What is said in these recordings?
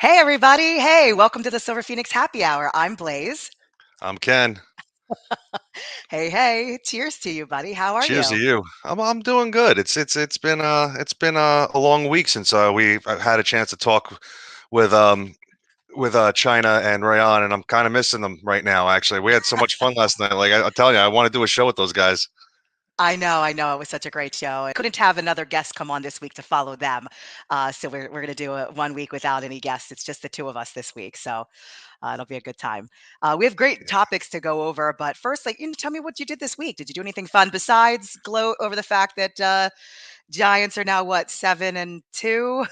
Hey, everybody. Hey, welcome to the Silver Phoenix Happy Hour. I'm Blaze. I'm Ken. Hey, hey, cheers to you, buddy. How are Cheers to you? you. I'm doing good. It's been a long week since we had a chance to talk with China and Rayon, and I'm kind of missing them right now. Actually, we had so much fun last night. Like I'm telling you, I want to do a show with those guys. I know. It was such a great show. I couldn't have another guest come on this week to follow them. So we're going to do a 1 week without any guests. It's just the two of us this week. So it'll be a good time. We have great topics to go over. But first, tell me what you did this week. Did you do anything fun besides gloat over the fact that Giants are now what, 7-2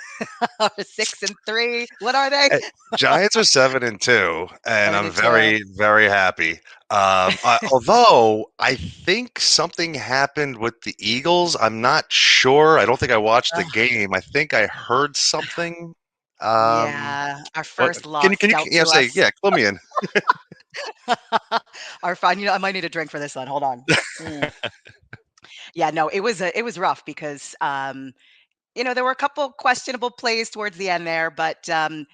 or 6-3? What are they? Eh, Giants are 7-2, and Seven I'm and two. very happy. Although I think something happened with the Eagles, I'm not sure. I don't think I watched the game. I think I heard something. Um, Yeah, our what first loss can you dealt yeah to say us. yeah, clue me in. Our fun, I might need a drink for this one. Hold on. Mm. Yeah, no, it was rough because there were a couple questionable plays towards the end there, but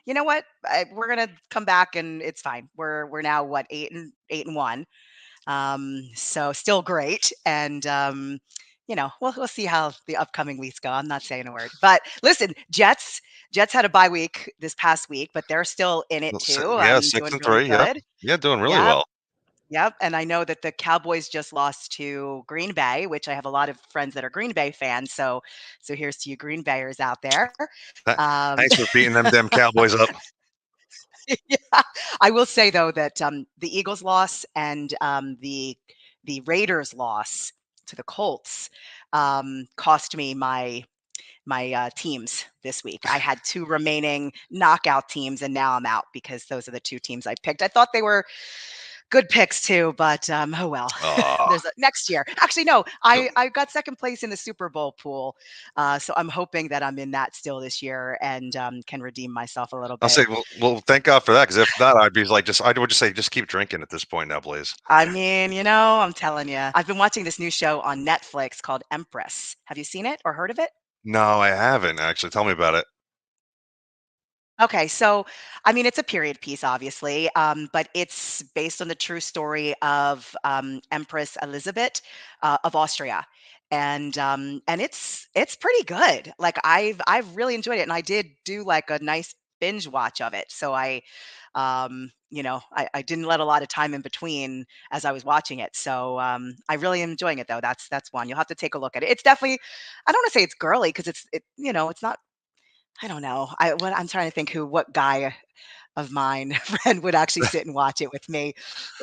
you know what? We're gonna come back and it's fine. We're now what, 8-1. So still great, and we'll see how the upcoming weeks go. I'm not saying a word, but listen, Jets had a bye week this past week, but they're still in it Well, too. yeah, six Doing and really three. Yep, good. yeah, doing really Yep. well. Yep, and I know that the Cowboys just lost to Green Bay, which I have a lot of friends that are Green Bay fans. So here's to you Green Bayers out there. Th- Um, Thanks for beating them Cowboys up. yeah. I will say though that the Eagles loss and the Raiders loss to the Colts cost me my teams this week. I had two remaining knockout teams, and now I'm out because those are the two teams I picked. I thought they were good picks too, but oh well. Oh, There's next year. Actually, no, I got second place in the Super Bowl pool, so I'm hoping that I'm in that still this year and can redeem myself a little I'll bit. say, well, thank God for that, because if not, I'd be like, I would just say, just keep drinking at this point now, please. I mean, I'm telling you, I've been watching this new show on Netflix called Empress. Have you seen it or heard of it? No, I haven't actually. Tell me about it. Okay, so I mean, it's a period piece, obviously, but it's based on the true story of Empress Elizabeth of Austria, and it's pretty good. Like I've really enjoyed it, and I did do like a nice binge watch of it. So I didn't let a lot of time in between as I was watching it. So I really am enjoying it, though. That's one you'll have to take a look at it. It's definitely, I don't want to say it's girly because it's not. I don't know. I'm trying to think what guy of mine friend would actually sit and watch it with me.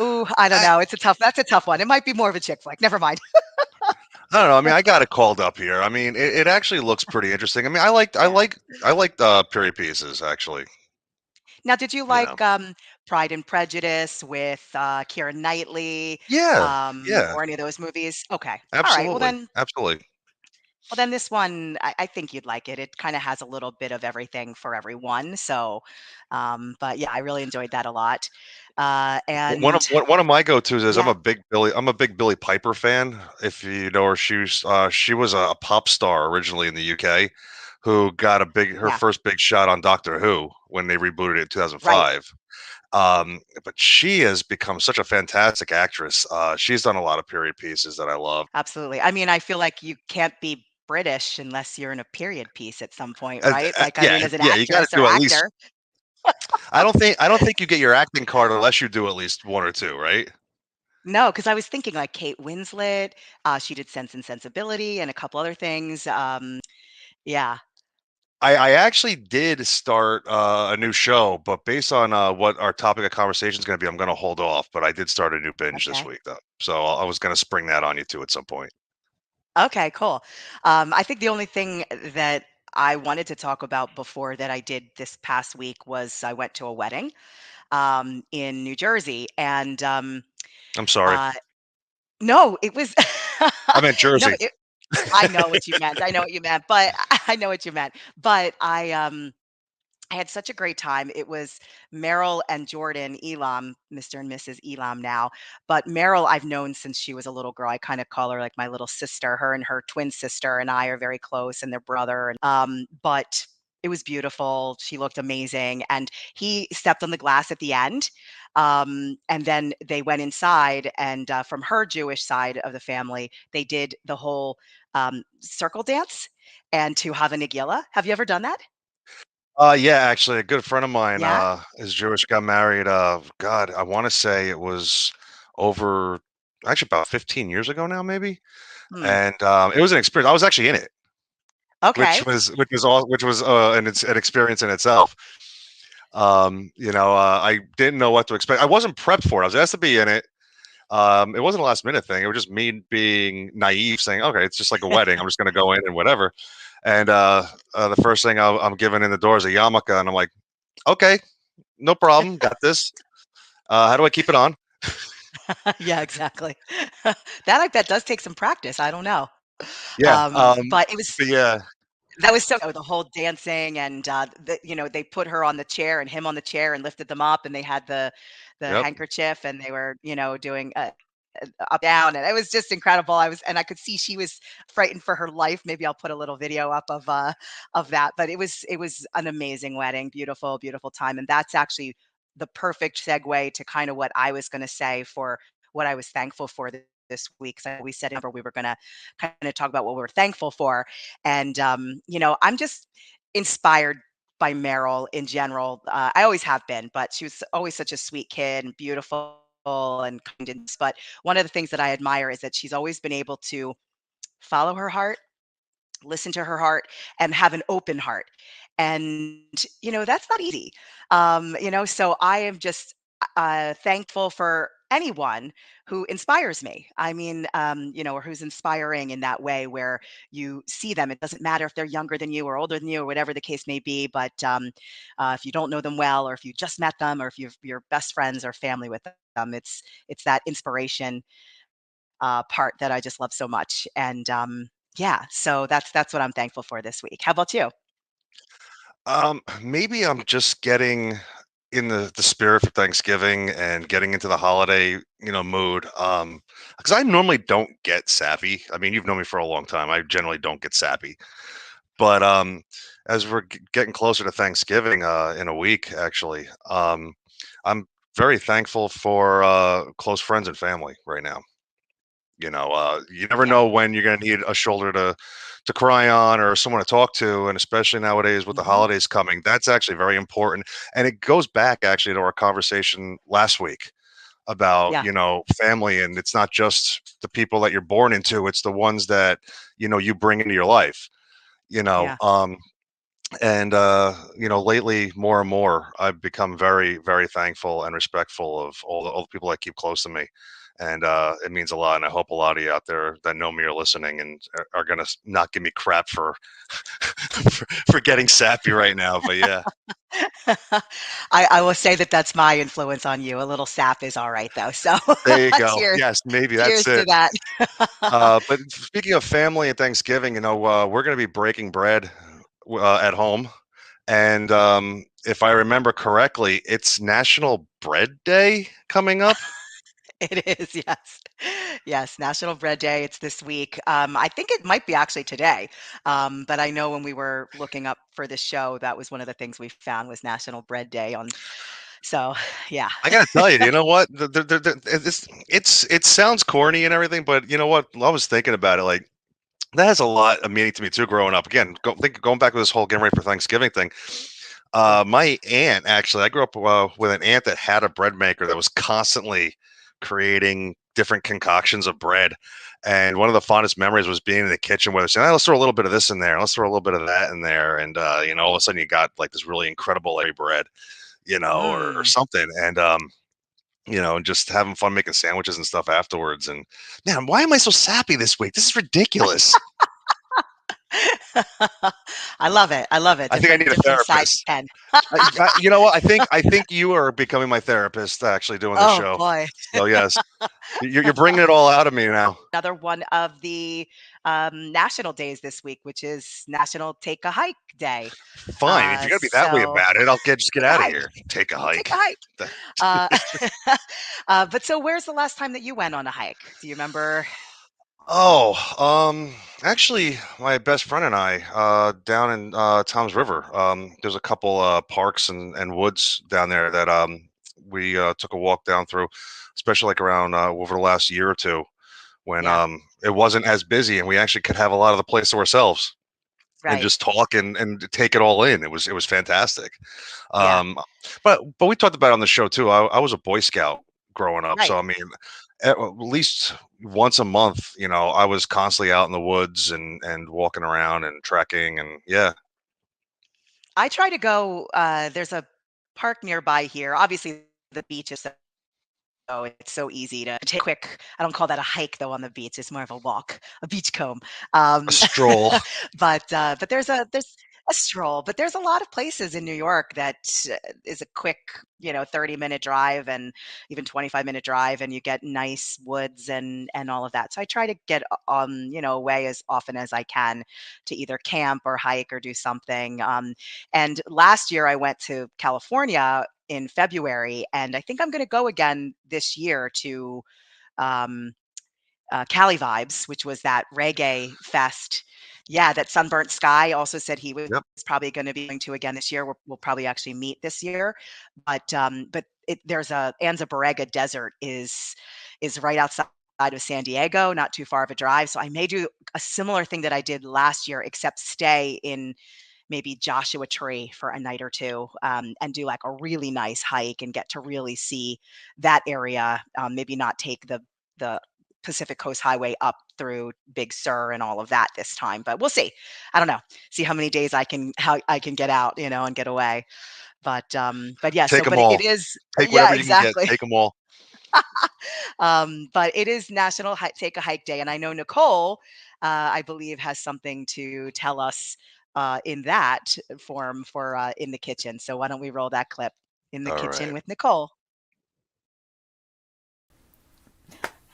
Ooh, I don't I, know. That's a tough one. It might be more of a chick flick. Never mind. I don't know. I mean, I got it called up here. I mean, it actually looks pretty interesting. I mean, Yeah. I liked period pieces actually. Now, did you You know. like Pride and Prejudice with Keira Knightley, Yeah, yeah, or any of those movies? Okay. All right. absolutely, absolutely. Well then this one, I think you'd like it. It kind of has a little bit of everything for everyone. So, but yeah, I really enjoyed that a lot. And One of my go-tos is yeah, I'm a big Billy Piper fan. If you know her, she was a pop star originally in the UK, who got her yeah, first big shot on Doctor Who when they rebooted it in right. 2005. But she has become such a fantastic actress. She's done a lot of period pieces that I love. Absolutely. I mean, I feel like you can't be British unless you're in a period piece at some point, Uh, right? Like, I yeah, mean, as an yeah, you got to actress or do at least. actor. I don't think you get your acting card unless you do at least one or two, right? No, because I was thinking like Kate Winslet. She did Sense and Sensibility and a couple other things. Yeah. I actually did start a new show, but based on what our topic of conversation is going to be, I'm going to hold off. But I did start a new binge this Okay. week, though, so I was going to spring that on you too at some point. Okay, cool. I think the only thing that I wanted to talk about before that I did this past week was I went to a wedding in New Jersey. And I'm sorry, uh, no, it was, I meant no, Jersey. I know what you meant. I know what you meant, but I know what you meant. But I had such a great time. It was Meryl and Jordan Elam, Mr. and Mrs. Elam now. But Meryl, I've known since she was a little girl. I kind of call her like my little sister. Her and her twin sister and I are very close, and their brother. And but It was beautiful. She looked amazing, and he stepped on the glass at the end. And then they went inside, and from her Jewish side of the family, they did the whole circle dance and to have a nagila. Have you ever done that? Yeah, actually, a good friend of mine, Yeah. is Jewish, got married, God, I wanna say it was over actually about 15 years ago now, maybe, Hmm. and, it was an experience. I was actually in it, Okay. which was, an experience in itself. I didn't know what to expect. I wasn't prepped for it. I was asked to be in it. It wasn't a last minute thing. It was just me being naive, saying, "Okay, it's just like a wedding. I'm just gonna go in and whatever." And, the first thing I'm given in the door is a yarmulke, and I'm like, "Okay, no problem, got this. How do I keep it on?" Yeah, exactly. That I bet does take some practice. I don't know. Yeah, But it was but yeah, that was so the whole dancing and, they put her on the chair and him on the chair and lifted them up, and they had the yep. handkerchief, and they were, doing, up, down, and it was just incredible. I could see she was frightened for her life. Maybe I'll put a little video up of that, but it was an amazing wedding, beautiful, beautiful time, and that's actually the perfect segue to kind of what I was gonna say for what I was thankful for this week. 'Cause we said in we were gonna kind of talk about what we were thankful for, and, I'm just inspired by Meryl in general. I always have been, but she was always such a sweet kid and beautiful and kind. But one of the things that I admire is that she's always been able to follow her heart, listen to her heart, and have an open heart. And, that's not easy. So I am just thankful for anyone who inspires me. I mean, or who's inspiring in that way where you see them. It doesn't matter if they're younger than you or older than you or whatever the case may be. But if you don't know them well, or if you just met them, or if you're best friends or family with them, it's that inspiration part that I just love so much. And yeah, so that's what I'm thankful for this week. How about you? Maybe I'm just getting in the spirit for Thanksgiving and getting into the holiday, mood. Because I normally don't get sappy. I mean, you've known me for a long time. I generally don't get sappy. But as we're getting closer to Thanksgiving, in a week, actually, I'm very thankful for close friends and family right now. You never Yeah. know when you're going to need a shoulder to cry on or someone to talk to, and especially nowadays with the Hmm. holidays coming, that's actually very important. And it goes back actually to our conversation last week about Yeah. family, and it's not just the people that you're born into; it's the ones that you bring into your life. You know, Yeah. um, and lately more and more I've become very, very thankful and respectful of all the people that keep close to me, and it means a lot. And I hope a lot of you out there that know me are listening and are gonna not give me crap for for getting sappy right now, but yeah. I will say that that's my influence on you. A little sap is all right though. So There you go. cheers. Yes, maybe that's Cheers to it. that. But speaking of family and Thanksgiving, we're going to be breaking bread at home. And if I remember correctly, it's National Bread Day coming up. It is, yes. Yes, National Bread Day, it's this week. I think it might be actually today. But I know when we were looking up for this show, that was one of the things we found was National Bread Day on. So, yeah. I gotta tell you, you know what? It sounds corny and everything, but you know what? I was thinking about it. Like that has a lot of meaning to me too. Growing up, again, going back to this whole getting ready for Thanksgiving thing. Yeah. My aunt, actually, I grew up with an aunt that had a bread maker that was constantly creating different concoctions of bread. And one of the fondest memories was being in the kitchen with her saying, "Hey, let's throw a little bit of this in there. Let's throw a little bit of that in there." And, all of a sudden you got like this really incredible airy bread, or Mm. something. And, and just having fun making sandwiches and stuff afterwards. And man, why am I so sappy this week? This is ridiculous. I love it. I love it. I think I Different need a different sides of therapist. Ken. You know what? I think you are becoming my therapist actually doing the Oh show. boy. So yes, you're bringing it all out of me now. Another one of the national days this week, which is National Take a Hike Day. Fine, if you're gonna be that way So about it, I'll just get take a out of hike. here. Take a Take a hike. hike. The- Uh, but so where's the last time that you went on a hike? Do you remember? Oh, actually, my best friend and I, down in Tom's River, there's a couple parks and woods down there that we took a walk down through, especially like around over the last year or two when Yeah, it wasn't as busy and we actually could have a lot of the place to ourselves and right. just talk and take it all in. It was fantastic. Yeah, Um, but we talked about it on the show too. I was a Boy Scout growing up, so right. I mean, at least once a month, I was constantly out in the woods and walking around and trekking, and yeah, I try to go, there's a park nearby here. Obviously, the beach is so it's so easy to take a quick. I don't call that a hike though on the beach. It's more of a walk, a beach comb. a Um, stroll. but there's a stroll. But there's a lot of places in New York that is a quick, 30-minute drive and even 25-minute drive, and you get nice woods and all of that. So I try to get away as often as I can to either camp or hike or do something. And last year I went to California in February, and I think I'm going to go again this year to um, Cali Vibes, which was that reggae fest. Yeah, that Sunburnt Sky also said he was Yep, probably going to be going to again this year. We'll probably actually meet this year, but there's a Anza Borrega Desert is right outside of San Diego, not too far of a drive. So I may do a similar thing that I did last year, except stay in maybe Joshua Tree for a night or two, and do like a really nice hike and get to really see that area. Maybe not take the Pacific Coast Highway up through Big Sur and all of that this time, but we'll see. I don't know. See how many days how I can get out, and get away. But yeah. take them But it all. is. Take Yeah, whatever you can get. exactly. Take them all. But it is National Take a Hike Day, and I know Nicole, I believe, has something to tell us in that form for in the kitchen. So why don't we roll that clip in the All kitchen right, with Nicole?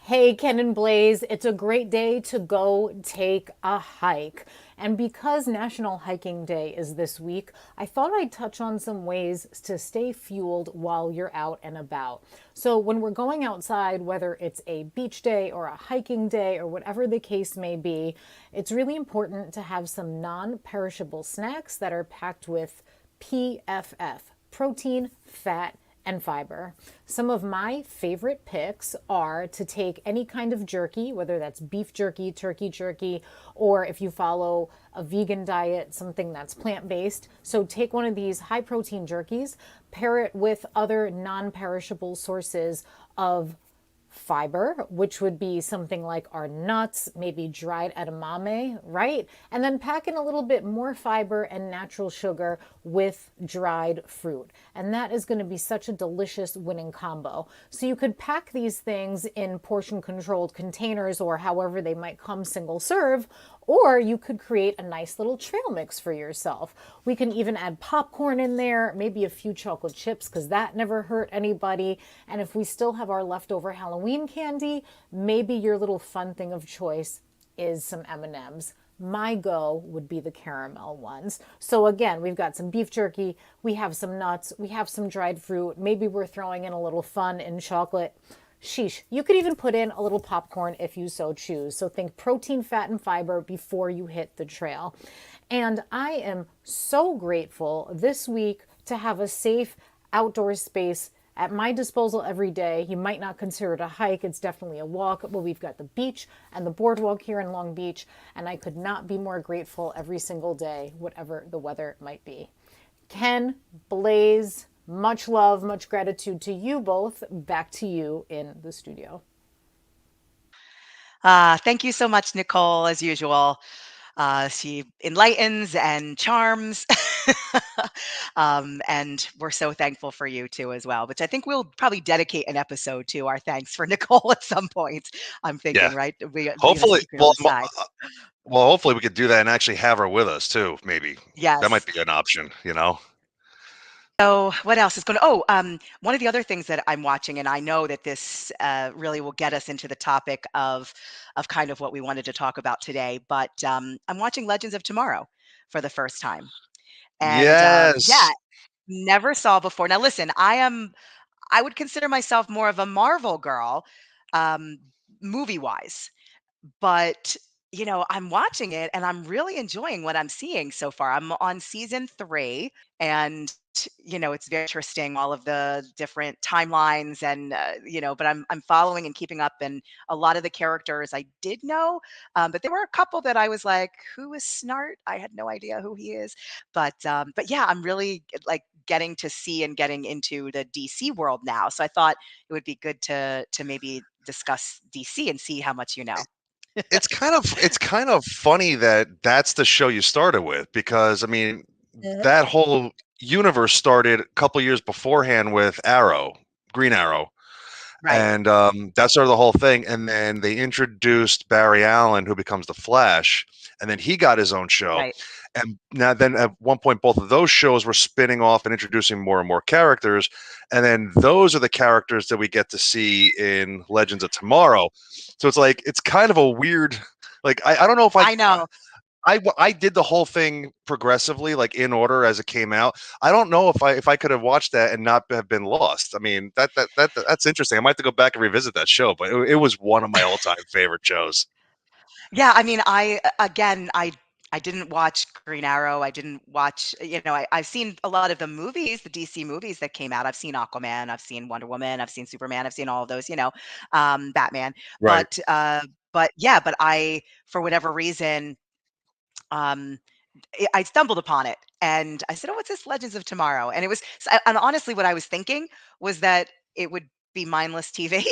Hey, Ken and Blaze, it's a great day to go take a hike. And because National Hiking Day is this week, I thought I'd touch on some ways to stay fueled while you're out and about. So, when we're going outside, whether it's a beach day or a hiking day or whatever the case may be, it's really important to have some non perishable snacks that are packed with PFF, protein, fat, and fiber. Some of my favorite picks are to take any kind of jerky, whether that's beef jerky, turkey jerky, or if you follow a vegan diet, something that's plant based. So take one of these high protein jerkies, pair it with other non perishable sources of fiber, which would be something like our nuts, maybe dried edamame, right? And then pack in a little bit more fiber and natural sugar with dried fruit. And that is going to be such a delicious winning combo. So you could pack these things in portion controlled containers or however they might come single serve, or you could create a nice little trail mix for yourself. We can even add popcorn in there, maybe a few chocolate chips, because that never hurt anybody. And if we still have our leftover Halloween candy, maybe your little fun thing of choice is some M&Ms. My go would be the caramel ones. So again, we've got some beef jerky, we have some nuts, we have some dried fruit, maybe we're throwing in a little fun in chocolate. Sheesh. You could even put in a little popcorn if you so choose. So think protein, fat, and fiber before you hit the trail. And I am so grateful this week to have a safe outdoor space at my disposal every day. You might not consider it a hike, it's definitely a walk, but we've got the beach and the boardwalk here in Long Beach, and I could not be more grateful every single day, whatever the weather might be. Ken, Blaze, much love, much gratitude to you both. Back to you in the studio. Thank you so much, Nicole, as usual. She enlightens and charms. And we're so thankful for you too, as well, which I think we'll probably dedicate an episode to our thanks for Nicole at some point. I'm yeah. thinking, right? We're going to Hopefully, keep it on the side. hopefully we could do that and actually have her with us too. Maybe that might Yes. be an option. So what else is going to? Oh, one of the other things that I'm watching, and I know that this really will get us into the topic of kind of what we wanted to talk about today. But I'm watching Legends of Tomorrow for the first time, and yeah, Yes. never saw before. Now, listen, I would consider myself more of a Marvel girl, um, movie wise, but, I'm watching it and I'm really enjoying what I'm seeing so far. I'm on season 3 and, it's very interesting, all of the different timelines and, but I'm following and keeping up, and a lot of the characters I did know, but there were a couple that I was like, "Who is Snart?" I had no idea who he is. But yeah, I'm really, like, getting to see and getting into the DC world now. So I thought it would be good to maybe discuss DC and see how much you know. It's kind of funny that that's the show you started with, because I mean Mhm. that whole universe started a couple years beforehand with Arrow, Green Arrow, Right, and that started the whole thing. And then they introduced Barry Allen, who becomes the Flash, and then he got his own show. right, And now, then at one point, both of those shows were spinning off and introducing more and more characters. And then those are the characters that we get to see in Legends of Tomorrow. So it's like it's kind of a weird. Like I don't know if I know. I did the whole thing progressively, like in order as it came out. I don't know if I could have watched that and not have been lost. I mean, that's interesting. I might have to go back and revisit that show, but it was one of my all time favorite shows. Yeah, I mean, again, I didn't watch Green Arrow. I didn't watch, I've seen a lot of the movies, the DC movies that came out. I've seen Aquaman, I've seen Wonder Woman, I've seen Superman, I've seen all of those, Batman. Right. But yeah, but I, for whatever reason, um I stumbled upon it and I said, "Oh, what's this Legends of Tomorrow?" And it was, and honestly, what I was thinking was that it would be mindless TV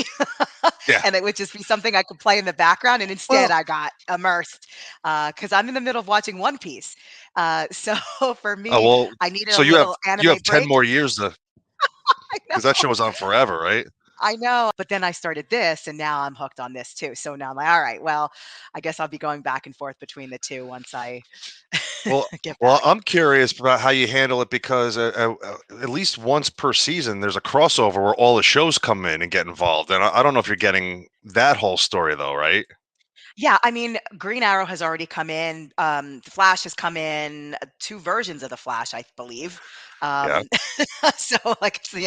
Yeah. and it would just be something I could play in the background. And instead, Well, I got immersed because I'm in the middle of watching One Piece. So for oh me, well. I needed So a little you anime have 10 break. more years to, I because that know. show was on forever, right? I know. But then I started this and now I'm hooked on this too. So now I'm like, all right, well, I guess I'll be going back and forth between the two once I Well, get well, back. I'm curious about how you handle it, because at least once per season, there's a crossover where all the shows come in and get involved. And I don't know if you're getting that whole story though, right? Yeah, I mean, Green Arrow has already come in. The Flash has come in, 2 versions of the Flash, I believe. Yeah. Um, so like, so,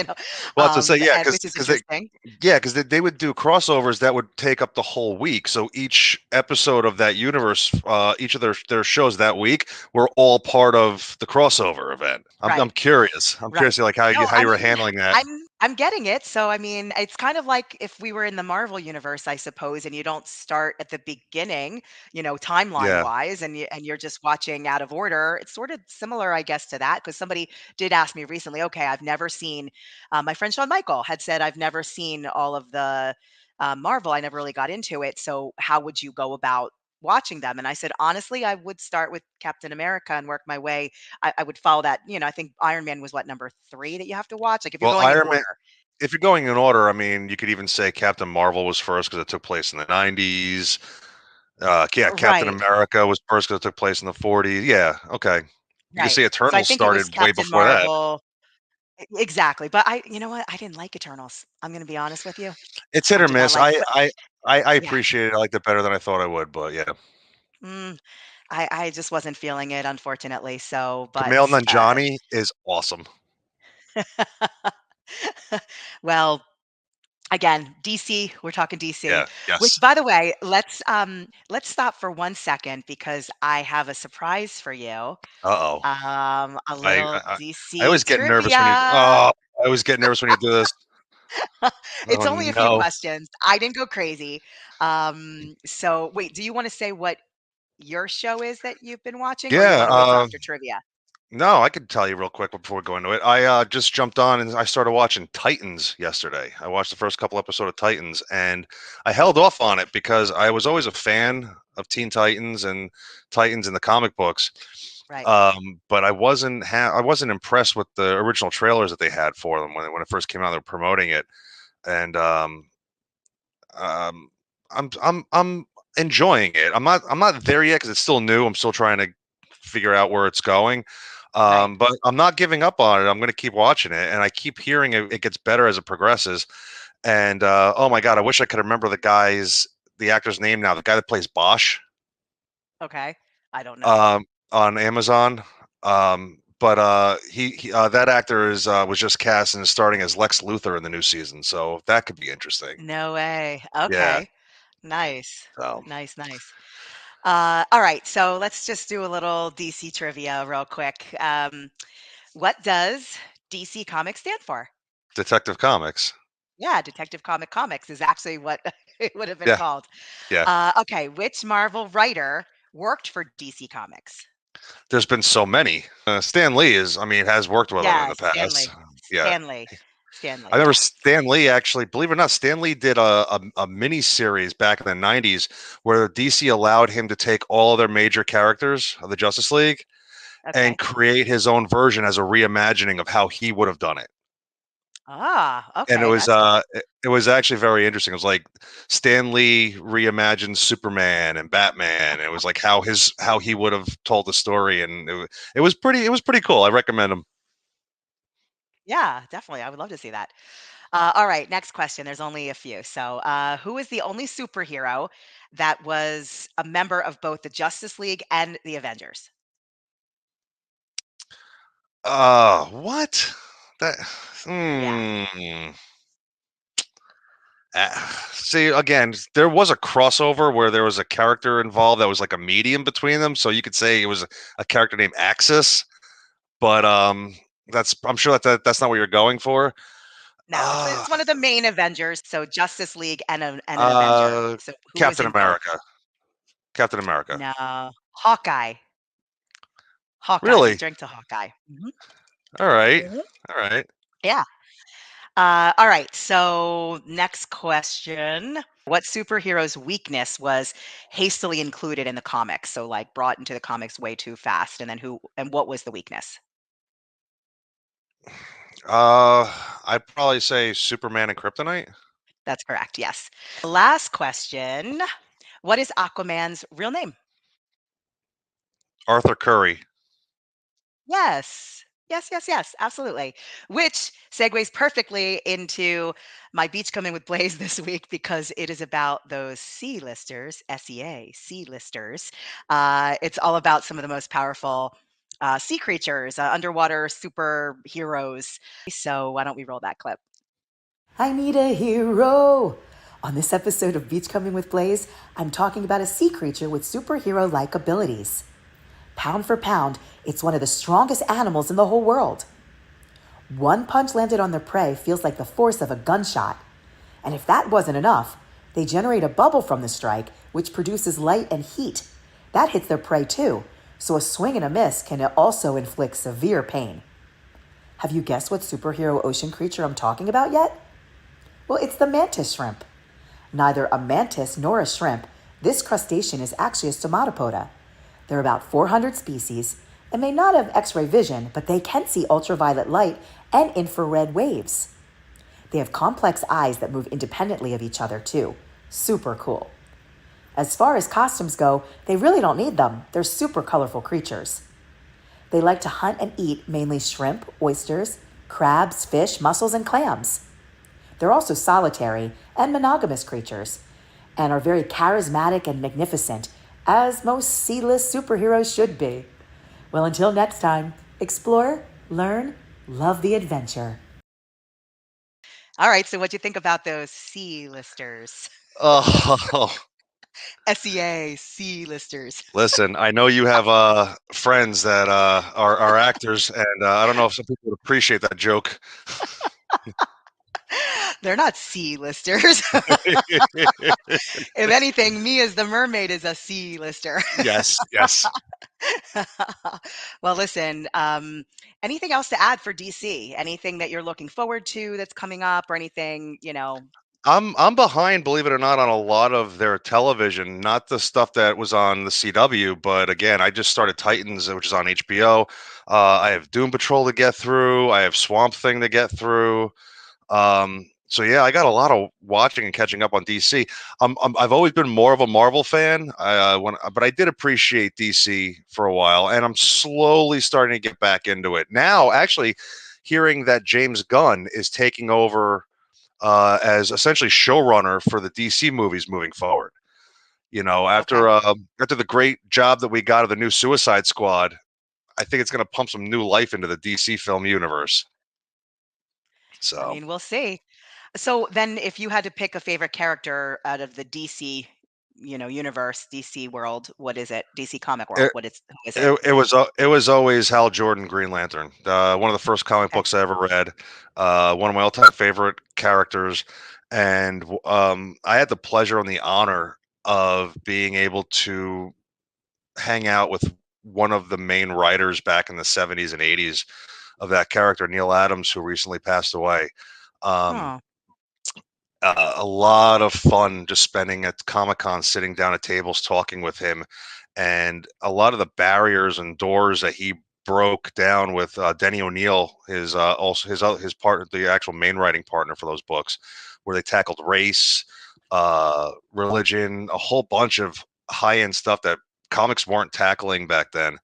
Well, that's to say, yeah, and which is interesting. because they would do crossovers that would take up the whole week. So each episode of that universe, each of their shows that week, were all part of the crossover event. I'm Right. curious. I'm Right. curious, like how No, you I were mean, handling that. I'm getting it. So I mean, it's kind of like if we were in the Marvel universe, I suppose, and you don't start at the beginning, timeline Yeah. wise, and you're just watching out of order. It's sort of similar, I guess, to that because somebody did ask me recently. Okay, I've never seen. My friend Shawn Michael had said I've never seen all of the Marvel. I never really got into it. So how would you go about watching them? And I said, honestly, I would start with Captain America and work my way. I would follow that. I think Iron Man was what, number 3 that you have to watch? Like if you're Well, going in Iron Man. order. If you're going in order, I mean, you could even say Captain Marvel was first because it took place in the 90s. Yeah, Captain Right, America was first because it took place in the 40s. Yeah, okay. You can right. say So I Eternals think it was started way Captain before that. Marvel. Exactly. But you know what? I didn't like Eternals. I'm going to be honest with you. It's hit I'm or just, I miss. like, but I yeah. appreciate it. I liked it better than I thought I would, but yeah. Mm, I just wasn't feeling it, unfortunately. So, but Kumail Nanjiani is awesome. well, again, DC, we're talking DC, Yeah. which Yes. by the way, let's stop for 1 second because I have a surprise for you. Uh-oh. A I little I I DC always get nervous when you trivia. oh, I always get nervous when you do this. It's Oh, only a few no. questions. I didn't go crazy. So wait, do you want to say what your show is that you've been watching, or you Yeah, want to wait till after trivia? no, I could tell you real quick before we go into it. I just jumped on and I started watching Titans yesterday. I watched the first couple episodes of Titans, and I held off on it because I was always a fan of Teen Titans and Titans in the comic books. Right. But I wasn't impressed with the original trailers that they had for them when it first came out. They were promoting it, and um, I'm enjoying it. I'm not there yet because it's still new. I'm still trying to figure out where it's going. Right. But I'm not giving up on it. I'm going to keep watching it, and I keep hearing it gets better as it progresses. And oh my god, I wish I could remember the actor's name now. The guy that plays Bosch Okay. I don't know. um, on Amazon. But that actor is was just cast and is starting as Lex Luthor in the new season, so that could be interesting. No way. Yeah, Okay. Nice. So Nice, nice. All right, so let's just do a little DC trivia real quick. What does DC Comics stand for? Detective Comics. Yeah, Detective Comics is actually what it would have been Yeah, called. yeah. Okay, which Marvel writer worked for DC Comics? There's been so many. Stan Lee I mean, has worked with him in Yeah, the past. Stanley. Yeah. Stanley. I Stanley, remember yeah. Stan Lee actually, believe it or not, Stan Lee did a mini series back in the 90s where DC allowed him to take all of their major characters of the Justice League and Okay. create his own version as a reimagining of how he would have done it. Ah, And okay, that's cool. it was actually very interesting. It was like Stan Lee reimagined Superman and Batman. It was like how he would have told the story, and it was pretty cool. I recommend him. Yeah, definitely. I would love to see that. All right, next question. There's only a few. So, who is the only superhero that was a member of both the Justice League and the Avengers? What? That Yeah. hmm. See, again, there was a crossover where there was a character involved that was like a medium between them, so you could say it was a character named Axis, but that's I'm sure that's not what you're going for. No, Uh, it's one of the main Avengers. So Justice League and an Avenger. uh, So who was Captain in both? America. Captain America. No, Hawkeye. Hawkeye. He Really? drank to Hawkeye. All right. Mhm. All right. Yeah. All right. So next question. What superhero's weakness was hastily included in the comics? So like brought into the comics way too fast. And then who and what was the weakness? I'd probably say Superman and Kryptonite. That's correct. Yes. Last question. What is Aquaman's real name? Arthur Curry. Yes. Yes, yes, yes, absolutely. Which segues perfectly into my beach coming with Blaze this week because it is about those C-listers, SEA, C-listers. It's all about some of the most powerful sea creatures, underwater superheroes. So why don't we roll that clip? I need a hero. On this episode of Beachcombing with Blaze, I'm talking about a sea creature with superhero like abilities. Pound for pound, it's one of the strongest animals in the whole world. One punch landed on their prey feels like the force of a gunshot. And if that wasn't enough, they generate a bubble from the strike, which produces light and heat. That hits their prey too, so a swing and a miss can also inflict severe pain. Have you guessed what superhero ocean creature I'm talking about yet? Well, it's the mantis shrimp. Neither a mantis nor a shrimp, this crustacean is actually a stomatopoda. There are about 400 species and may not have X ray vision, but they can see ultraviolet light and infrared waves. They have complex eyes that move independently of each other, too. Super cool. As far as costumes go, they really don't need them. They're super colorful creatures. They like to hunt and eat mainly shrimp, oysters, crabs, fish, mussels, and clams. They're also solitary and monogamous creatures, and are very charismatic and magnificent, as most C-list superheroes should be. Well, until next time, explore, learn, love the adventure. All right. So what'd you think about those C-listers? Oh, SEA C-listers. listen, I know you have friends that are actors, and I don't know if some people would appreciate that joke. They're not C-listers. If anything, me as the mermaid is a C-lister. Yes, yes. Well, listen, anything else to add for DC? Anything that you're looking forward to that's coming up or anything, I'm behind, believe it or not, on a lot of their television. Not the stuff that was on the CW, but again, I just started Titans, which is on HBO. I have Doom Patrol to get through. I have Swamp Thing to get through. So yeah, I got a lot of watching and catching up on DC. I've always been more of a Marvel fan, but I did appreciate DC for a while, and I'm slowly starting to get back into it now. Actually, hearing that James Gunn is taking over as essentially showrunner for the DC movies moving forward. You know, okay. after the great job that we got of the new Suicide Squad, I think it's going to pump some new life into the DC film universe. I So mean, we'll see. So then if you had to pick a favorite character out of the DC, universe, DC world, what is it? DC comic world, who is it? It was always Hal Jordan, Green Lantern. One of the first comic Okay. books I ever read. One of my all-time favorite characters, and I had the pleasure and the honor of being able to hang out with one of the main writers back in the 70s and 80s of that character, Neil Adams, who recently passed away. Um, Oh, a lot of fun just spending at Comic-Con, sitting down at tables, talking with him, and a lot of the barriers and doors that he broke down with Denny O'Neil, his partner, the actual main writing partner for those books, where they tackled race, religion, a whole bunch of high-end stuff that comics weren't tackling back then,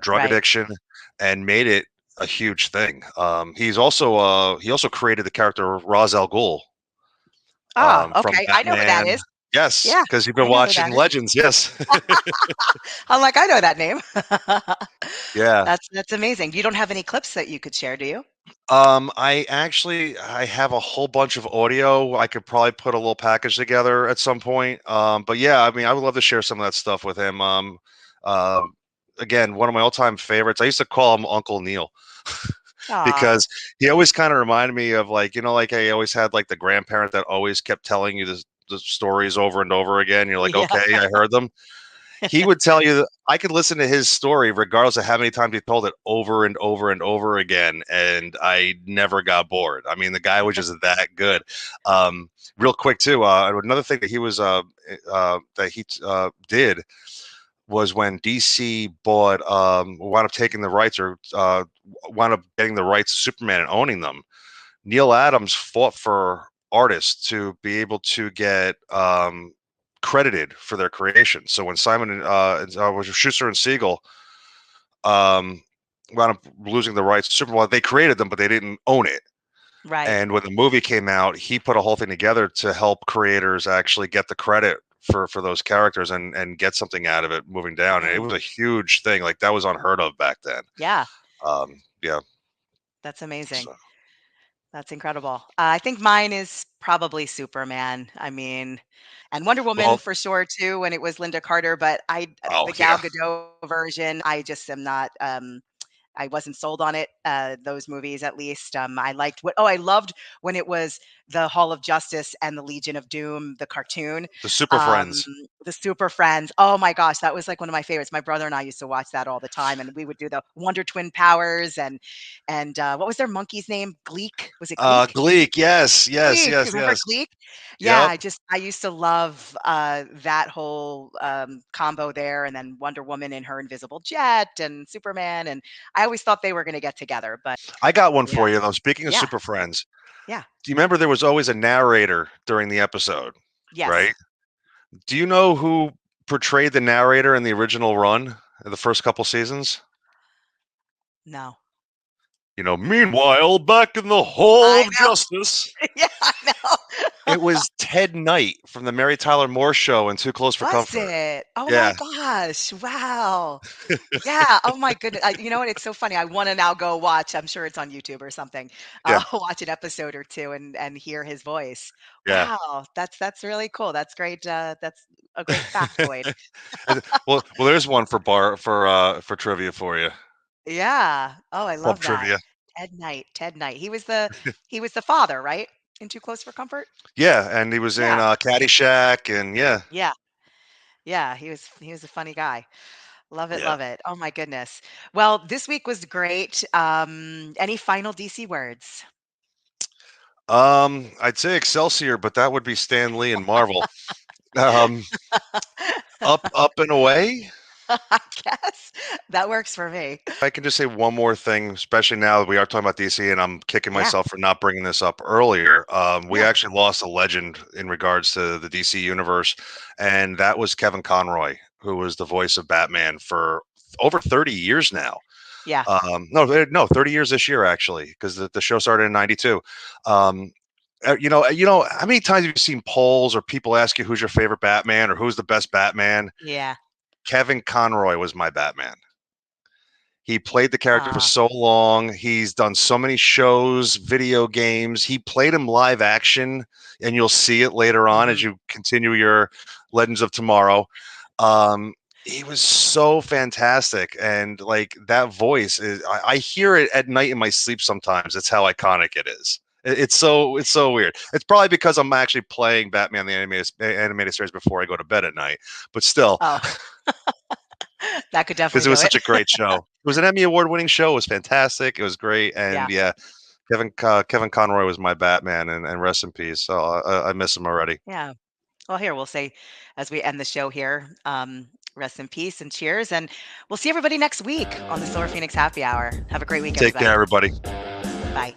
drug right. addiction, and made it a huge thing. He also created the character Ra's al Ghul Ah, from okay. I know who that Batman. is. Yes, Yeah, because you've been I know who that watching is. Legends. Yes. I'm like, I know that name. Yeah. That's amazing. You don't have any clips that you could share, do you? I have a whole bunch of audio. I could probably put a little package together at some point. But yeah, I mean, I would love to share some of that stuff with him. Uh, Again, one of my all-time favorites. I used to call him Uncle Neil Aw. because he always kind of reminded me of, like, like I always had like the grandparent that always kept telling you the stories over and over again. You're like, Yeah. okay, I heard them. He would tell you that I could listen to his story regardless of how many times he told it over and over and over again, and I never got bored. I mean, the guy was just that good. Real quick too, another thing that he did was when DC wound up taking the rights, or wound up getting the rights to Superman and owning them. Neil Adams fought for artists to be able to get credited for their creation. So when Simon was Schuster and Siegel wound up losing the rights to Superman, they created them, but they didn't own it. Right. And when the movie came out, he put a whole thing together to help creators actually get the credit for those characters and get something out of it moving down. And it Right. was a huge thing. Like, that was unheard of back then. Yeah, Yeah. that's amazing. So, That's incredible. I think mine is probably Superman. I mean, and Wonder Woman well, for sure too when it was Linda Carter, but oh the Gal yeah. Gadot version, I just am not I wasn't sold on it, those movies at least. I loved when it was the Hall of Justice and the Legion of Doom, the cartoon, The Super um, Friends. the Super Friends. Oh my gosh, that was like one of my favorites. My brother and I used to watch that all the time, and we would do the Wonder Twin powers and what was their monkey's name? Gleek? Was it Gleek? Gleek. Yes, yes, Gleek, yes, remember yes. Gleek? Yeah, Yep. I used to love, that whole, combo there, and then Wonder Woman in her invisible jet, and Superman, and I always thought they were gonna get together, but I got one yeah. for you though. Speaking of Yeah, Super Friends, yeah. do you remember there was always a narrator during the episode, Yes. right? Do you know who portrayed the narrator in the original run in the first couple seasons? No. Meanwhile, back in the Hall I of know. Justice, Yeah, I know. it was Ted Knight from the Mary Tyler Moore Show and Too Close for Was Comfort. it? Oh my Yeah, gosh, wow. Yeah, oh my goodness. You know what? It's so funny. I wanna now go watch, I'm sure it's on YouTube or something, yeah, watch an episode or 2 and hear his voice. yeah. Wow, that's really cool. That's great, that's a great factoid. Well, there's one for trivia for you. Yeah. Oh, I Pub love that. trivia. Ted Knight. He was the father, right? In Too Close for Comfort? Yeah, and he was in Yeah. Caddyshack, and yeah, Yeah. Yeah, he was a funny guy. Love it, yeah. love it. Oh my goodness. Well, this week was great. Any final DC words? I'd say Excelsior, but that would be Stan Lee and Marvel. Um, up and away. I guess that works for me. I can just say one more thing, especially now that we are talking about DC, and I'm kicking Yeah, myself for not bringing this up earlier. We yeah, actually lost a legend in regards to the DC universe, and that was Kevin Conroy, who was the voice of Batman for over 30 years now. yeah, No, 30 years this year actually, because the show started in '92. Um, how many times have you seen polls or people ask you who's your favorite Batman or who's the best Batman? yeah. Kevin Conroy was my Batman. He played the character for so long. He's done so many shows, video games. He played him live action, and you'll see it later on as you continue your Legends of Tomorrow. He was so fantastic, and like that voice is, I hear it at night in my sleep sometimes. That's how iconic it is. It's so weird. It's probably because I'm actually playing Batman the animated series before I go to bed at night, but still. Oh, that could Because definitely it do was it. such a great show. It was an Emmy award-winning show. It was fantastic. It was great, and Yeah. Kevin Conroy was my Batman, and rest in peace. So I miss him already. Yeah. Well, here we'll say as we end the show here, rest in peace and cheers. And we'll see everybody next week on the Solar Phoenix Happy Hour. Have a great week, Take care, everybody. everybody. Bye.